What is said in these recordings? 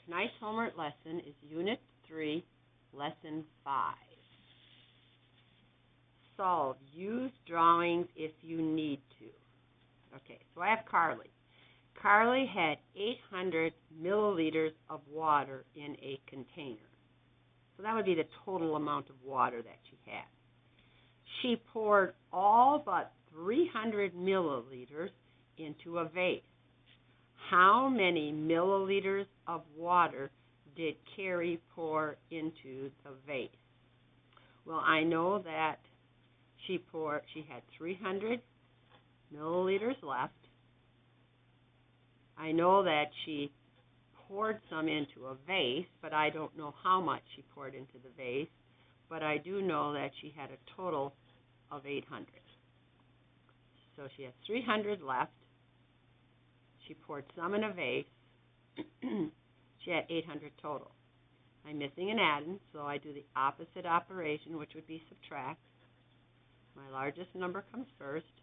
Tonight's homework lesson is Unit 3, Lesson 5. Solve. Use drawings if you need to. Okay, so I have Carly. Carly had 800 milliliters of water in a container. So that would be the total amount of water that she had. She poured all but 300 milliliters into a vase. How many milliliters of water did Carrie pour into the vase? Well, I know that she had 300 milliliters left. I know that she poured some into a vase, but I don't know how much she poured into the vase. But I do know that she had a total of 800. So she has 300 left. She poured some in a vase. She had 800 total. I'm missing an addend, so I do the opposite operation, which would be subtract. My largest number comes first.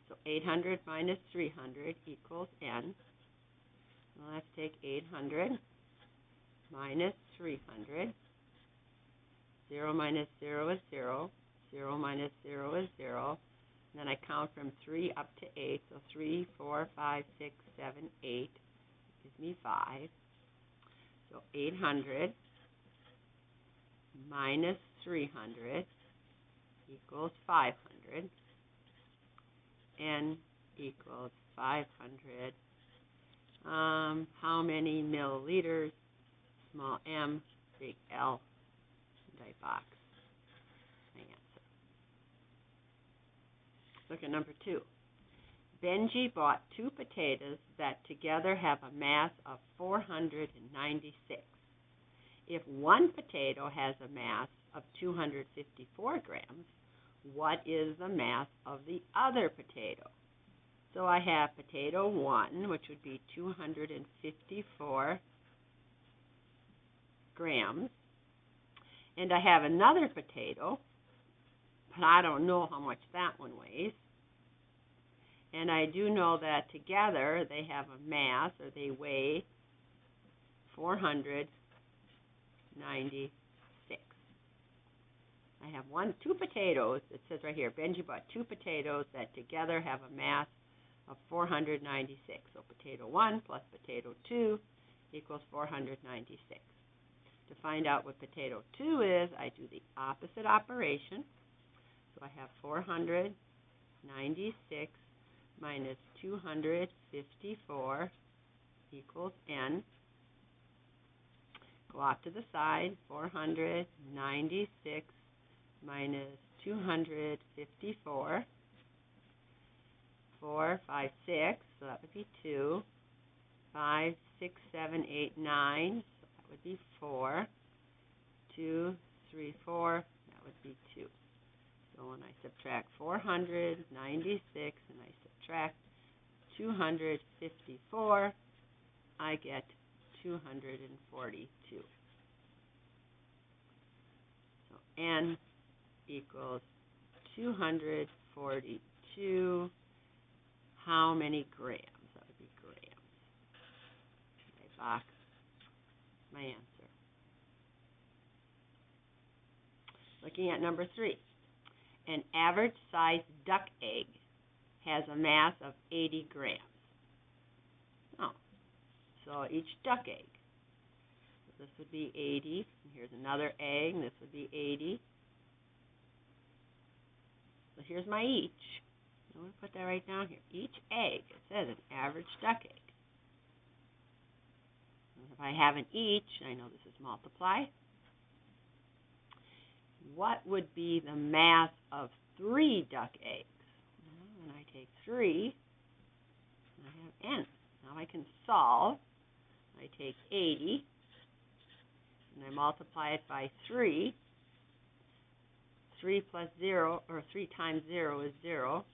So 800 minus 300 equals n. Well, let's take 800 minus 300. 0 minus 0 is 0. 0 minus 0 is 0. And then I count from 3 up to 8. So 3, 4, 5, 6, 7, 8 gives me 5. So 800 minus 300 equals 500. N equals 500. How many milliliters? Small m, big L, right box. My answer. Look at number 2. Benji bought 2 potatoes that together have a mass of 496. If one potato has a mass of 254 grams, what is the mass of the other potato? So I have potato 1, which would be 254 grams. And I have another potato, but I don't know how much that one weighs. And I do know that together they have a mass, or they weigh 496. I have 2 potatoes. It says right here, Benji bought 2 potatoes that together have a mass of 496. So potato 1 plus potato 2 equals 496. To find out what potato 2 is, I do the opposite operation. So I have 496 minus 254 equals n. Go off to the side. 496 minus 254. 4, 5, 6, so that would be 2. 5, 6, 7, 8, 9, so that would be 4. 2, 3, 4, that would be 2. So when I subtract 496 and I subtract 254, I get 242. So n equals 242. How many grams? That would be grams. Right box. My answer. Looking at number 3. An average-sized duck egg has a mass of 80 grams. Oh, so each duck egg. So this would be 80. And here's another egg, and this would be 80. So here's my each. I'm going to put that right down here. Each egg, it says an average duck egg. And if I have an each, I know this is multiply. What would be the mass of 3 duck eggs? Well, when I take 3, I have n. Now I can solve. I take 80, and I multiply it by 3. 3 plus 0, or 3 times 0 is 0.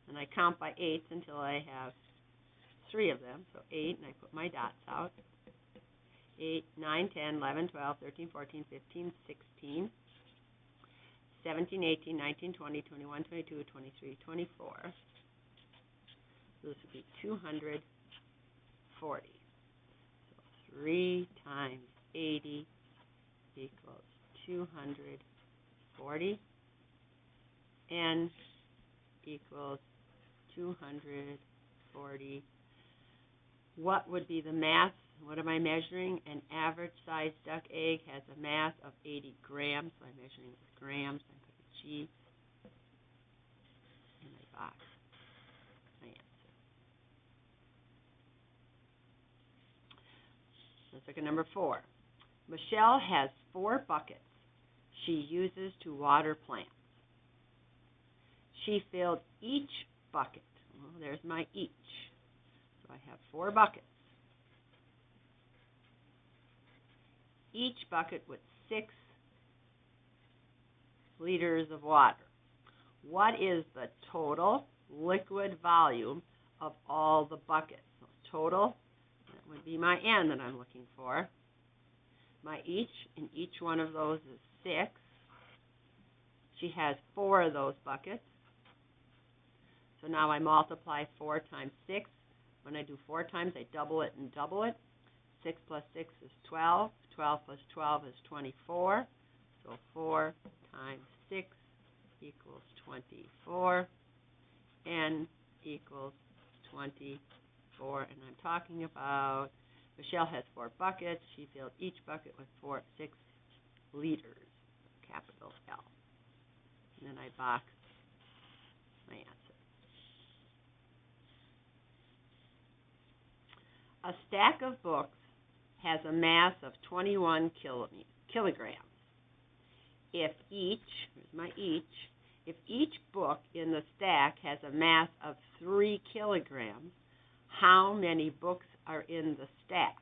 And I count by 8s until I have 3 of them. So 8, and I put my dots out. 8, 9, 10, 11, 12, 13, 14, 15, 16, 17, 18, 19, 20, 21, 22, 23, 24. So this would be 224. 40. So 3 times 80 equals 240. N equals 240. What would be the mass? What am I measuring? An average sized duck egg has a mass of 80 grams. So I'm measuring it with grams. I put a G in my box. My answer. Let's look at number 4. Michelle has 4 buckets she uses to water plants. She filled each bucket. Well, there's my each. So I have 4 buckets. Each bucket with 6 liters of water. What is the total liquid volume of all the buckets? So total, that would be my N that I'm looking for. My each, in each one of those is 6. She has 4 of those buckets. So now I multiply 4 times 6. When I do 4 times, I double it and double it. 6 plus 6 is 12. 12 plus 12 is 24. So 4 times 6 equals 24. N equals 24. And I'm talking about Michelle has 4 buckets. She filled each bucket with 6 liters, capital L. And then I box my answer. A stack of books has a mass of 21 kilograms. If each book in the stack has a mass of 3 kilograms, how many books are in the stack?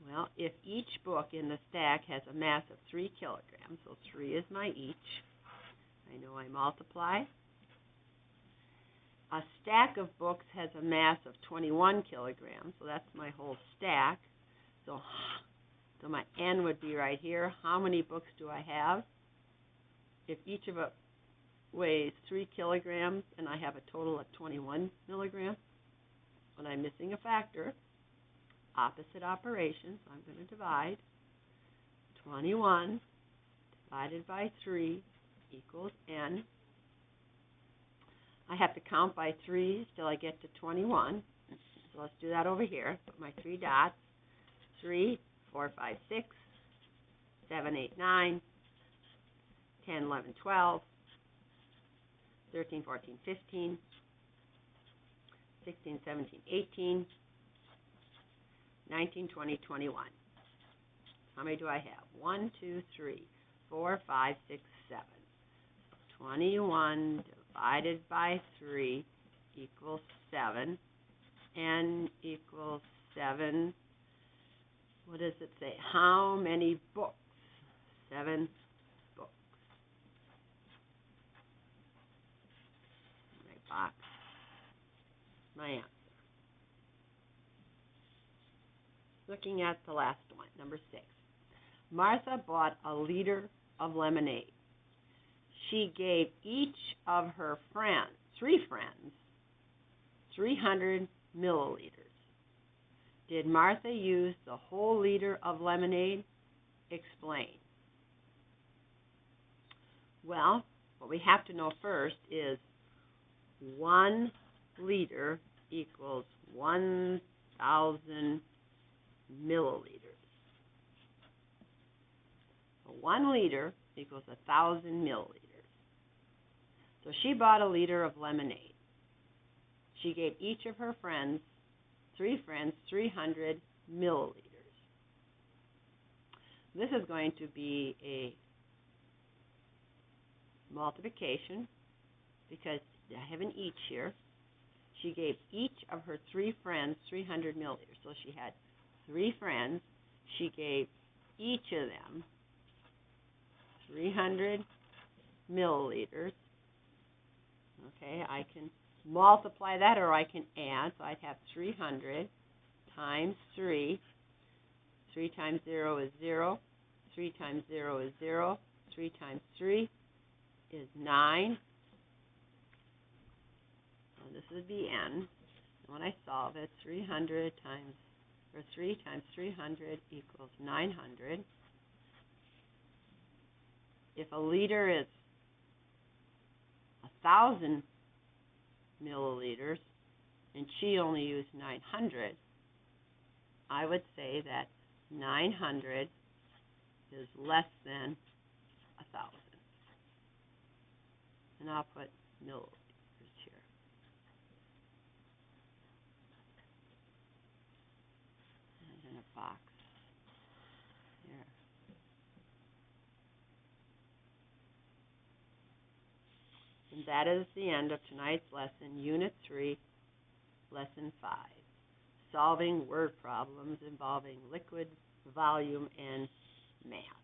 Well, if each book in the stack has a mass of 3 kilograms, so 3 is my each, I know I multiply. A stack of books has a mass of 21 kilograms, so that's my whole stack. So my N would be right here. How many books do I have? If each of it weighs 3 kilograms and I have a total of 21 milligrams, when I'm missing a factor, opposite operation, so I'm going to divide. 21 divided by 3 equals N. I have to count by 3s till I get to 21. So let's do that over here. Put my 3 dots. 3, 4, 5, 6, 7, 8, 9, 10, 11, 12, 13, 14, 15, 16, 17, 18, 19, 20, 21. How many do I have? 1, 2, 3, 4, 5, 6, 7. 21 divided by 3 equals 7. N equals 7. What does it say? How many books? 7 books. My box. My answer. Looking at the last one, number 6. Martha bought a liter of lemonade. She gave each of her friends, 3 friends, 300 milliliters. Did Martha use the whole liter of lemonade? Explain. Well, what we have to know first is 1 liter equals 1,000 milliliters. So 1 liter equals 1,000 milliliters. So she bought a liter of lemonade. She gave each of her friends, 3 friends, 300 milliliters. This is going to be a multiplication because I have an each here. She gave each of her 3 friends 300 milliliters. So she had 3 friends. She gave each of them 300 milliliters. Okay, I can multiply that or I can add. So I'd have 300 times 3. 3 times 0 is 0. 3 times 0 is 0. 3 times 3 is 9. So this would be N. And when I solve it, 300 times, or 3 times 300 equals 900. If a liter is 1,000 milliliters, and she only used 900, I would say that 900 is less than 1,000. And I'll put milliliters here. And in a box here. And that is the end of tonight's lesson, Unit 3, Lesson 5, solving word problems involving liquid, volume, and mass.